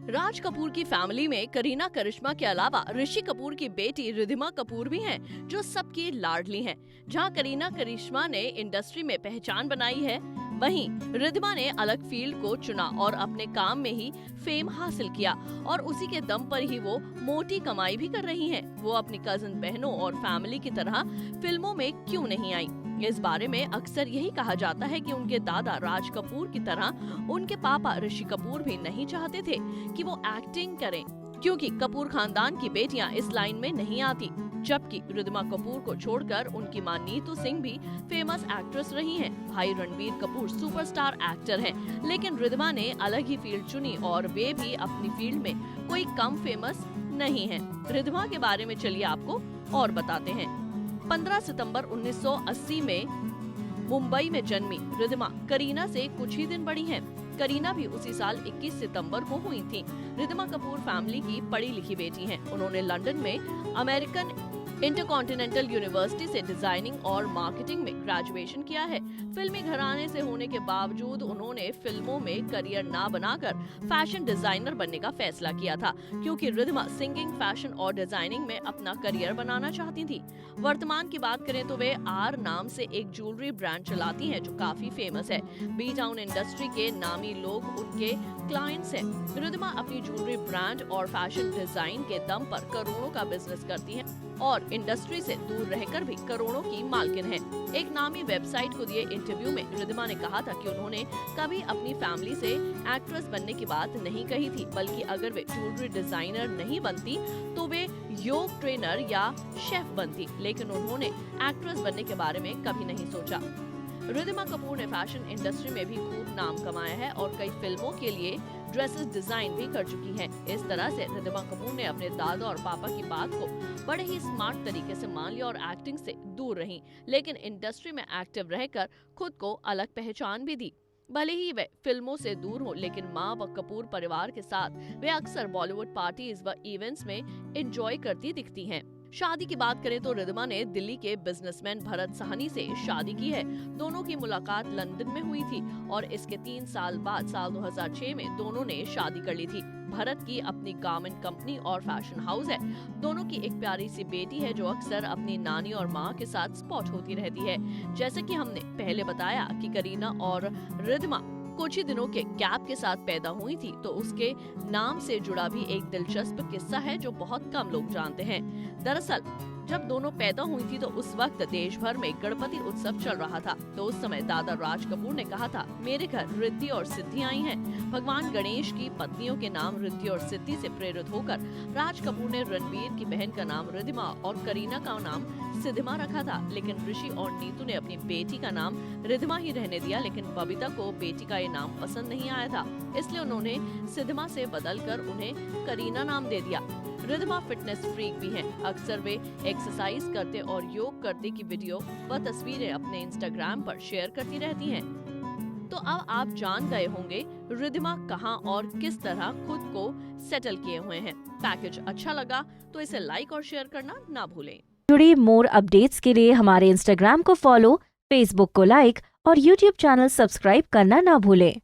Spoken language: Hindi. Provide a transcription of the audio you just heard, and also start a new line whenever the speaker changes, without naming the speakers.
राज कपूर की फैमिली में करीना करिश्मा के अलावा ऋषि कपूर की बेटी रिद्धिमा कपूर भी हैं, जो सबकी लाडली हैं। जहां करीना करिश्मा ने इंडस्ट्री में पहचान बनाई है, वहीं रिद्धिमा ने अलग फील्ड को चुना और अपने काम में ही फेम हासिल किया और उसी के दम पर ही वो मोटी कमाई भी कर रही हैं। वो अपनी कजिन बहनों और फैमिली की तरह फिल्मों में क्यों नहीं आई? इस बारे में अक्सर यही कहा जाता है कि उनके दादा राज कपूर की तरह उनके पापा ऋषि कपूर भी नहीं चाहते थे कि वो एक्टिंग करें, क्योंकि कपूर खानदान की बेटियां इस लाइन में नहीं आती। जबकि रिद्धिमा कपूर को छोड़कर उनकी मां नीतू सिंह भी फेमस एक्ट्रेस रही हैं। भाई रणबीर कपूर सुपरस्टार एक्टर हैं, लेकिन रिद्धिमा ने अलग ही फील्ड चुनी और वे भी अपनी फील्ड में कोई कम फेमस नहीं हैं। रिद्धिमा के बारे में चलिए आपको और बताते हैं। 15 सितंबर 1980 में मुंबई में जन्मी रिद्धिमा करीना से कुछ ही दिन बड़ी हैं। करीना भी उसी साल 21 सितंबर को हुई थी। रिद्धिमा कपूर फैमिली की पढ़ी लिखी बेटी हैं। उन्होंने लंदन में अमेरिकन इंटरकॉन्टिनेंटल यूनिवर्सिटी से डिजाइनिंग और मार्केटिंग में ग्रेजुएशन किया है। फिल्मी घराने से होने के बावजूद उन्होंने फिल्मों में करियर ना बनाकर फैशन डिजाइनर बनने का फैसला किया था, क्योंकि रिद्धिमा सिंगिंग, फैशन और डिजाइनिंग में अपना करियर बनाना चाहती थी। वर्तमान की बात करें तो वे आर नाम से एक ज्वेलरी ब्रांड चलाती हैं, जो काफी फेमस है। बी टाउन इंडस्ट्री के नामी लोग उनके क्लाइंट्स हैं। रिद्धिमा अपनी ज्वेलरी ब्रांड और फैशन डिजाइन के दम पर करोड़ों का बिजनेस करती हैं और इंडस्ट्री से दूर रहकर भी करोड़ों की मालकिन है। एक नामी वेबसाइट को दिए इंटरव्यू में रिद्धिमा ने कहा था कि उन्होंने कभी अपनी फैमिली से एक्ट्रेस बनने की बात नहीं कही थी, बल्कि अगर वे ज्वेलरी डिजाइनर नहीं बनती तो वे योग ट्रेनर या शेफ बनती, लेकिन उन्होंने एक्ट्रेस बनने के बारे में कभी नहीं सोचा। रिद्धिमा कपूर ने फैशन इंडस्ट्री में भी खूब नाम कमाया है और कई फिल्मों के लिए ड्रेसेस डिजाइन भी कर चुकी हैं। इस तरह से रिद्धिमा कपूर ने अपने दादा और पापा की बात को बड़े ही स्मार्ट तरीके से मान लिया और एक्टिंग से दूर रहीं, लेकिन इंडस्ट्री में एक्टिव रहकर खुद को अलग पहचान भी दी। भले ही वे फिल्मों से दूर हो, लेकिन माँ व कपूर परिवार के साथ वे अक्सर बॉलीवुड पार्टीज व इवेंट्स में एंजॉय करती दिखती हैं। शादी की बात करें तो रिद्धिमा ने दिल्ली के बिजनेसमैन भरत साहनी से शादी की है। दोनों की मुलाकात लंदन में हुई थी और इसके 3 साल बाद साल 2006 में दोनों ने शादी कर ली थी। भरत की अपनी गारमेंट कंपनी और फैशन हाउस है। दोनों की एक प्यारी सी बेटी है, जो अक्सर अपनी नानी और माँ के साथ स्पॉट होती रहती है। जैसे कि हमने पहले बताया कि करीना और रिद्धिमा कुछ ही दिनों के गैप के साथ पैदा हुई थी, तो उसके नाम से जुड़ा भी एक दिलचस्प किस्सा है जो बहुत कम लोग जानते हैं। दरअसल जब दोनों पैदा हुई थी तो उस वक्त देश भर में गणपति उत्सव चल रहा था। तो उस समय दादा राज कपूर ने कहा था, मेरे घर रिद्धि और सिद्धि आई हैं। भगवान गणेश की पत्नियों के नाम रिद्धि और सिद्धि से प्रेरित होकर राज कपूर ने रणबीर की बहन का नाम रिद्धिमा और करीना का नाम सिद्धिमा रखा था। लेकिन ऋषि और नीतू ने अपनी बेटी का नाम रिद्धिमा ही रहने दिया, लेकिन बबीता को बेटी का ये नाम पसंद नहीं आया था, इसलिए उन्होंने सिद्धिमा से बदलकर उन्हें करीना नाम दे दिया। रिद्धिमा फिटनेस फ्रीक भी हैं। अक्सर वे एक्सरसाइज करते और योग करते की वीडियो व तस्वीरें अपने इंस्टाग्राम पर शेयर करती रहती हैं। तो अब आप जान गए होंगे रिद्धिमा कहां और किस तरह खुद को सेटल किए हुए हैं। पैकेज अच्छा लगा तो इसे लाइक और शेयर करना ना भूलें।
जुड़ी मोर अपडेट्स के लिए हमारे इंस्टाग्राम को फॉलो, फेसबुक को लाइक और यूट्यूब चैनल सब्सक्राइब करना ना भूलें।